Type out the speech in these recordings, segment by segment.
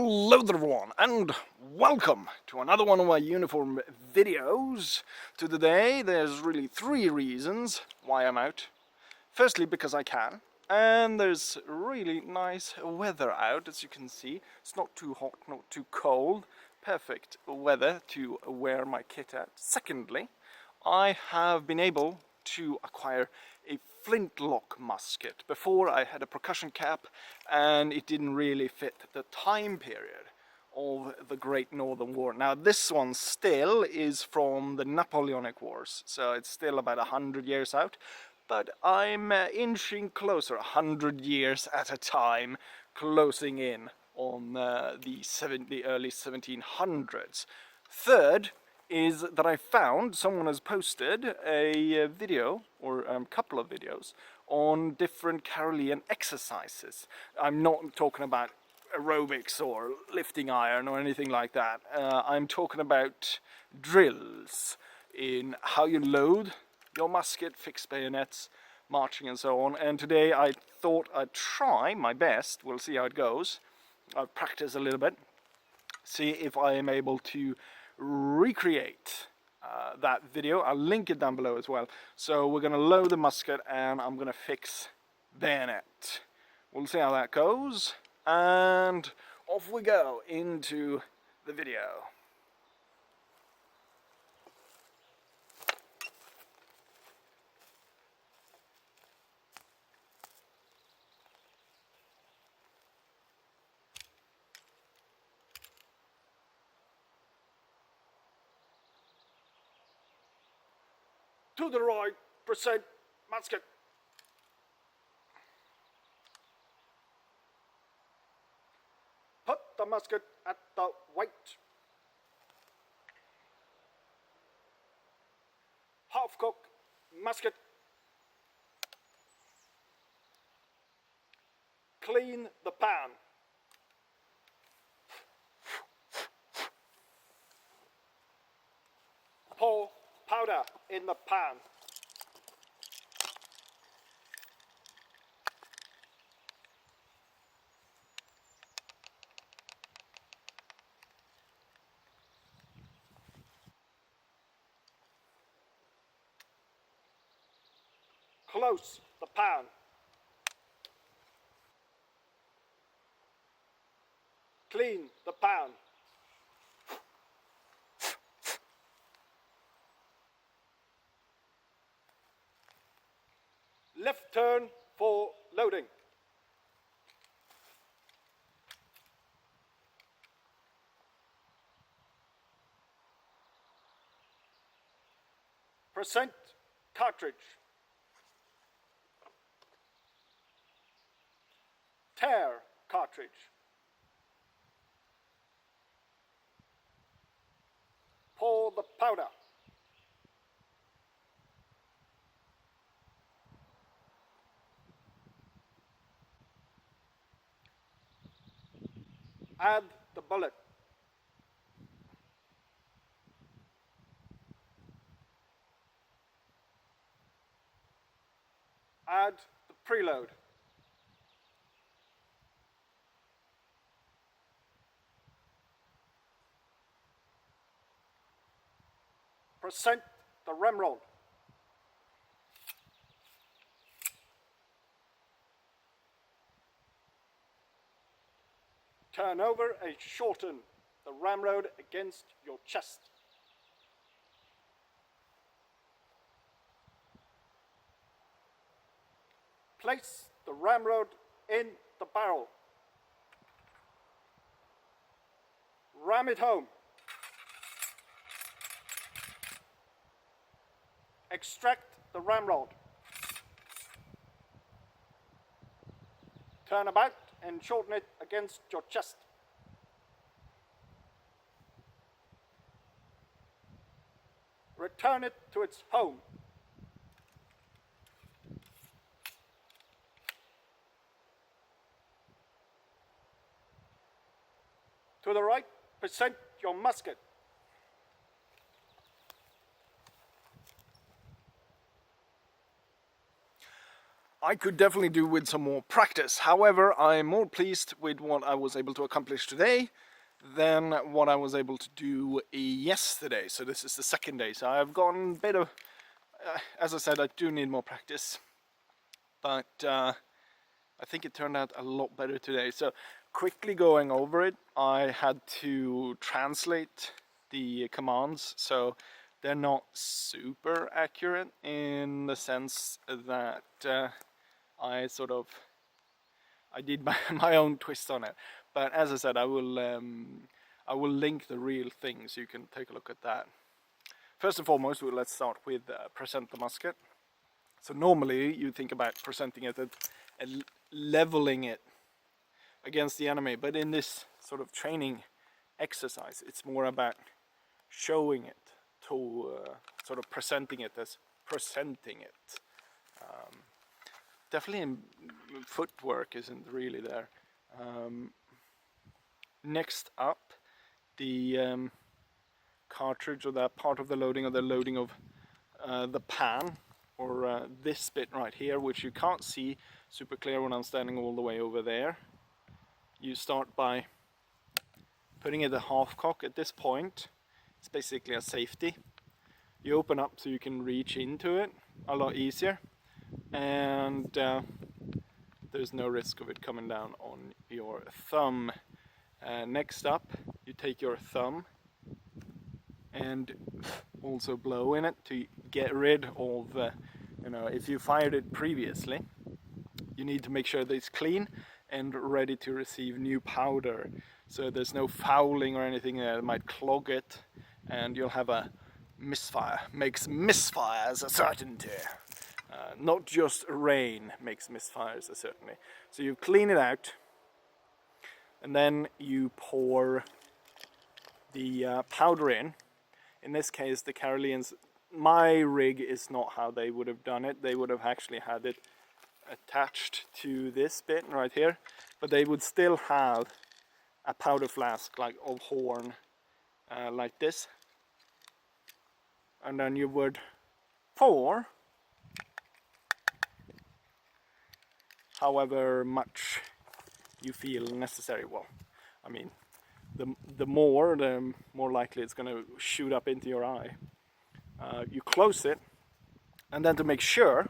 Hello there everyone, and welcome to another one of my uniform videos. Today there's really three reasons why I'm out. Firstly, because I can, and there's really nice weather out, as you can see. It's not too hot, not too cold. Perfect weather to wear my kit at. Secondly, I have been able to acquire a flintlock musket. Before I had a percussion cap and it didn't really fit the time period of the Great Northern War. Now this one still is from the Napoleonic Wars, so it's still about 100 years out, but I'm inching closer, 100 years at a time, closing in on the early 1700s. Third is that I found someone has posted a video, or a couple of videos, on different Carolean exercises. I'm not talking about aerobics or lifting iron or anything like that. I'm talking about drills in how you load your musket, fix bayonets, marching and so on. And today I thought I'd try my best. We'll see how it goes. I've practiced a little bit, see if I am able to recreate that video. I'll link it down below as well. So we're going to load the musket and I'm going to fix bayonet. We'll see how that goes, and off we go into the video. To the right, present musket. Put the musket at the weight. Half cock musket. Clean the pan. Pour powder in the pan. Close the pan. Clean the pan. Left turn for loading. Present cartridge. Tear cartridge. Pour the powder. Add the bullet. Add the preload. Present the ramrod. Turn over and shorten the ramrod against your chest. Place the ramrod in the barrel. Ram it home. Extract the ramrod. Turn about and shorten it against your chest. Return it to its home. To the right, present your musket. I could definitely do with some more practice. However, I'm more pleased with what I was able to accomplish today than what I was able to do yesterday. So this is the second day. So I've gone a bit of, as I said, I do need more practice. But I think it turned out a lot better today. So quickly going over it, I had to translate the commands. So they're not super accurate in the sense that I did my own twist on it. But as I said, I will link the real thing so you can take a look at that. First and foremost, let's start with present the musket. So normally you think about presenting it and leveling it against the enemy, but in this sort of training exercise, it's more about showing it to sort of presenting it as presenting it. Definitely in footwork isn't really there. Next up, the cartridge, or that part of the loading, of the pan, or this bit right here, which you can't see super clear when I'm standing all the way over there. You start by putting it at half cock. At this point, it's basically a safety. You open up so you can reach into it a lot easier, and there's no risk of it coming down on your thumb. Next up, you take your thumb and also blow in it to get rid of, if you fired it previously, you need to make sure that it's clean and ready to receive new powder. So there's no fouling or anything that might clog it, and you'll have a misfire. Makes misfires a certainty. Not just rain makes misfires a certainty. So you clean it out, and then you pour the powder in. In this case, the Caroleans, my rig is not how they would have done it. They would have actually had it attached to this bit right here, but they would still have a powder flask like of horn, like this, and then you would pour however much you feel necessary. Well, I mean, the more likely it's going to shoot up into your eye. You close it, and then to make sure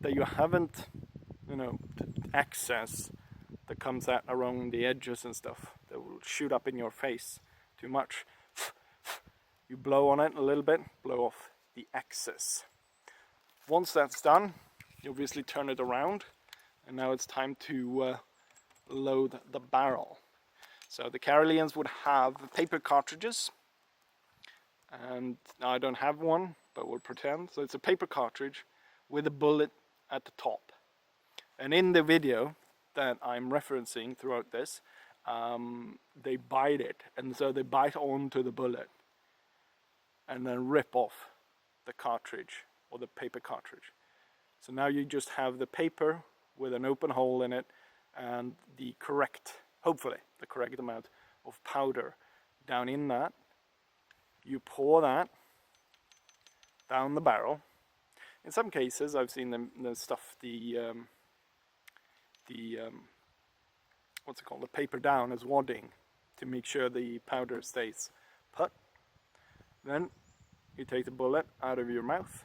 that you haven't, excess that comes out around the edges and stuff that will shoot up in your face too much, you blow on it a little bit, blow off the excess. Once that's done, you obviously turn it around, and now it's time to load the barrel. So the Caroleans would have paper cartridges, and I don't have one, but we'll pretend. So it's a paper cartridge with a bullet at the top. And in the video that I'm referencing throughout this, they bite it, and so they bite onto the bullet and then rip off the cartridge, or the paper cartridge. So now you just have the paper with an open hole in it, and hopefully the correct amount of powder down in that. You pour that down the barrel. In some cases, I've seen them stuff the paper down as wadding to make sure the powder stays put. Then you take the bullet out of your mouth.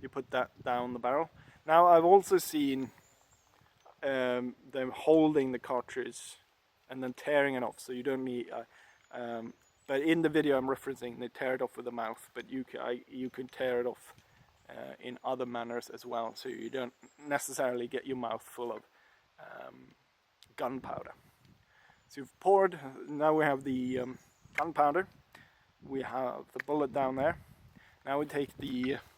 You put that down the barrel. Now I've also seen them holding the cartridge and then tearing it off, so you don't need. But in the video I'm referencing, they tear it off with the mouth, but you can tear it off in other manners as well, so you don't necessarily get your mouth full of gunpowder. So you've poured. Now we have the gunpowder. We have the bullet down there. Now we take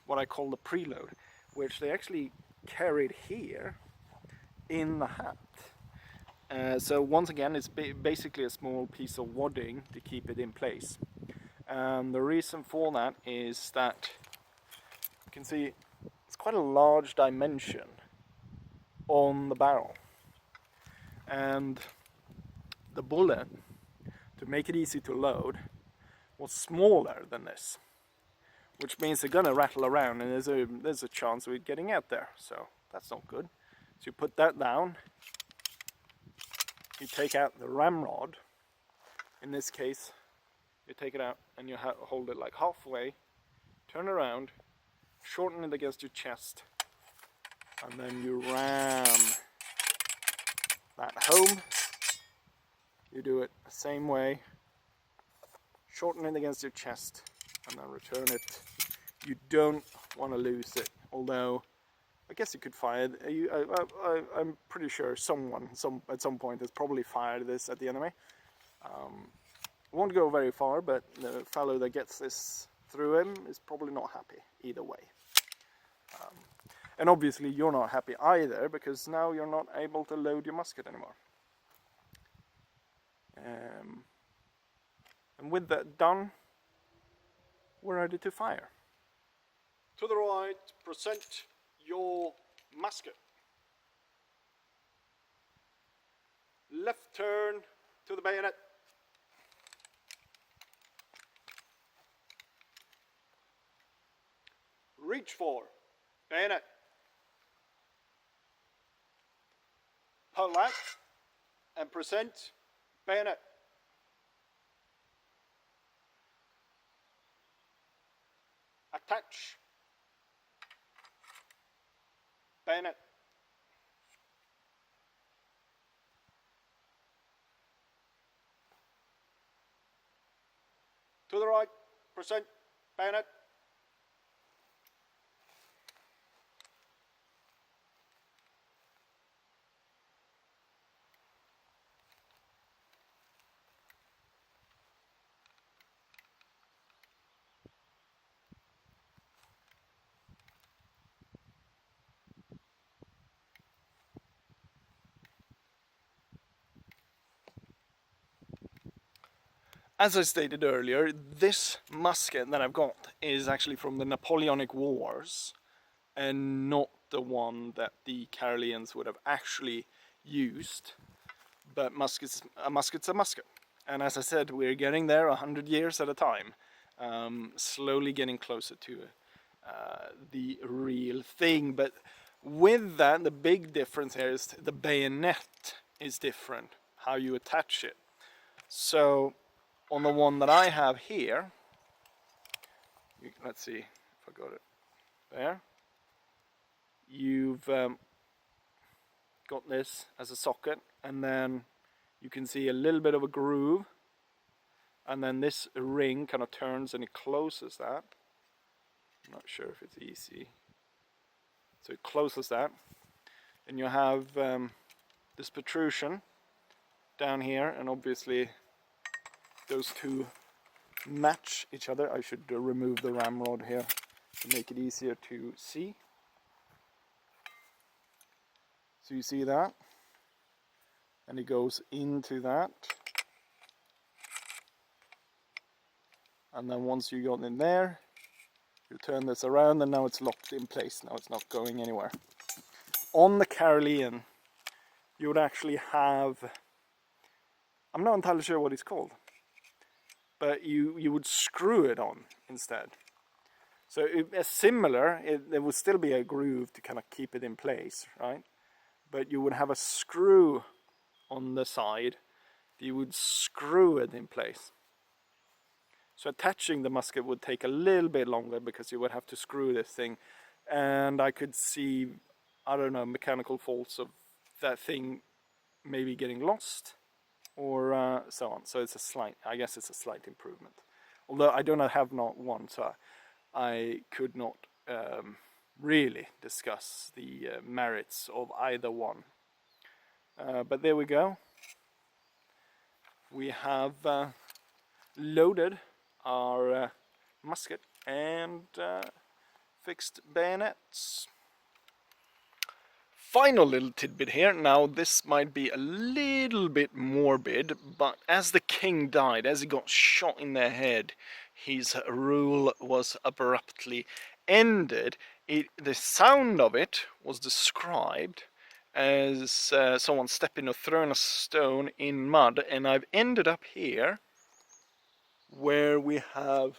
what I call the preload, which they actually carried here in the hat. So once again, it's basically a small piece of wadding to keep it in place. And the reason for that is that you can see it's quite a large dimension on the barrel. And the bullet, to make it easy to load, was smaller than this, which means they're gonna rattle around, and there's a chance of it getting out there. So That's not good. So you put that down, you take out the ramrod. In this case, you take it out and you hold it like halfway, turn around, shorten it against your chest, and then you ram that home. You do it the same way, shorten it against your chest, and then return it. You don't want to lose it, although I guess you could fire it. I'm pretty sure someone at some point has probably fired this at the enemy. Won't go very far, but the fellow that gets this through him is probably not happy either way. And obviously you're not happy either, because now you're not able to load your musket anymore. And with that done, we're ready to fire. To the right, present your musket. Left turn to the bayonet. Reach for bayonet. Pull out and present bayonet. Attach bayonet. To the right, present bayonet. As I stated earlier, this musket that I've got is actually from the Napoleonic Wars and not the one that the Caroleans would have actually used. But a musket's a musket. And as I said, we're getting there 100 years at a time, slowly getting closer to the real thing. But with that, the big difference here is the bayonet is different, how you attach it. So on the one that I have here, let's see if I got it there, you've got this as a socket, and then you can see a little bit of a groove, and then this ring kind of turns and it closes that. I'm not sure if it's easy. So it closes that, and you have this protrusion down here, and obviously those two match each other. I should remove the ramrod here to make it easier to see. So you see that, and it goes into that, and then once you got in there, you turn this around, and now it's locked in place. Now it's not going anywhere. On the Carolean, you would actually have, I'm not entirely sure what it's called, but you would screw it on instead. So it's similar, there would still be a groove to kind of keep it in place, right? But you would have a screw on the side, you would screw it in place. So attaching the musket would take a little bit longer because you would have to screw this thing, and I could see, I don't know, mechanical faults of that thing maybe getting lost or so on. So it's a slight, I guess it's a slight improvement. Although I do not have not one, so I could not really discuss the merits of either one. But there we go. We have loaded our musket and fixed bayonets. Final little tidbit here. Now this might be a little bit morbid, but as the king died, as he got shot in the head, his rule was abruptly ended. The sound of it was described as someone stepping or throwing a stone in mud, and I've ended up here where we have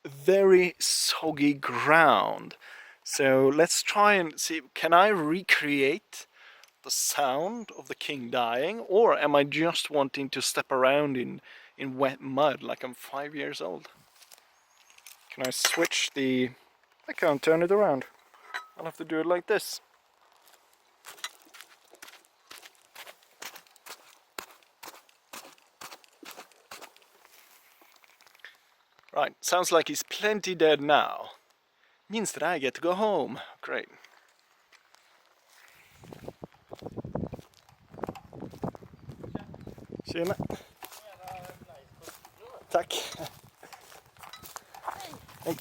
very soggy ground. So let's try and see, can I recreate the sound of the king dying, or am I just wanting to step around in wet mud like I'm 5 years old? Can I switch the... I can't turn it around. I'll have to do it like this. Right, sounds like he's plenty dead now. Means that I get to go home. Great. Tjena. Tack. Hej.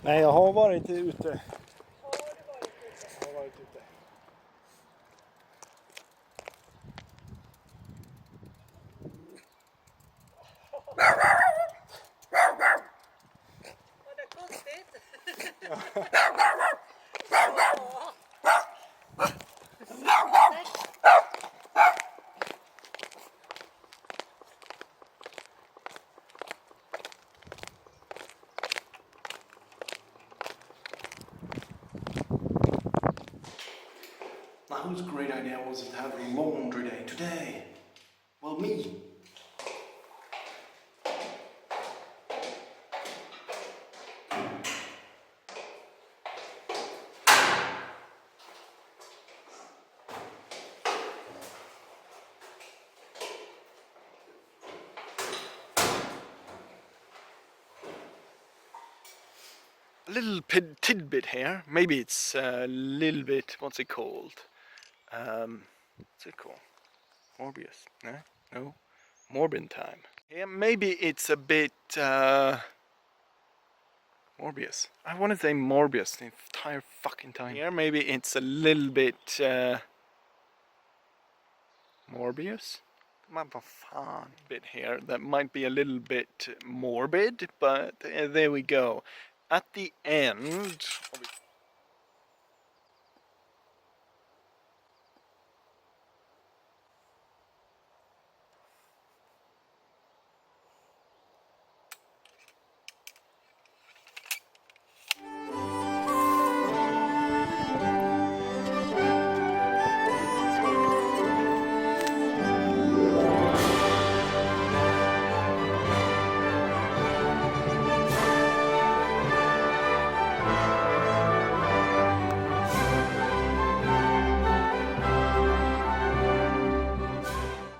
Nej, jag har varit ute. Now, whose great idea was it to have a laundry day today? Well, me. A little tidbit here. Maybe it's a little bit, what's it called? What's it called? Morbius? No? No? Morbin time. Yeah, maybe it's a bit Morbius. I want to say Morbius the entire fucking time. Here, maybe it's a little bit Morbius? Vad fan bit here that might be a little bit morbid, but there we go. At the end of it,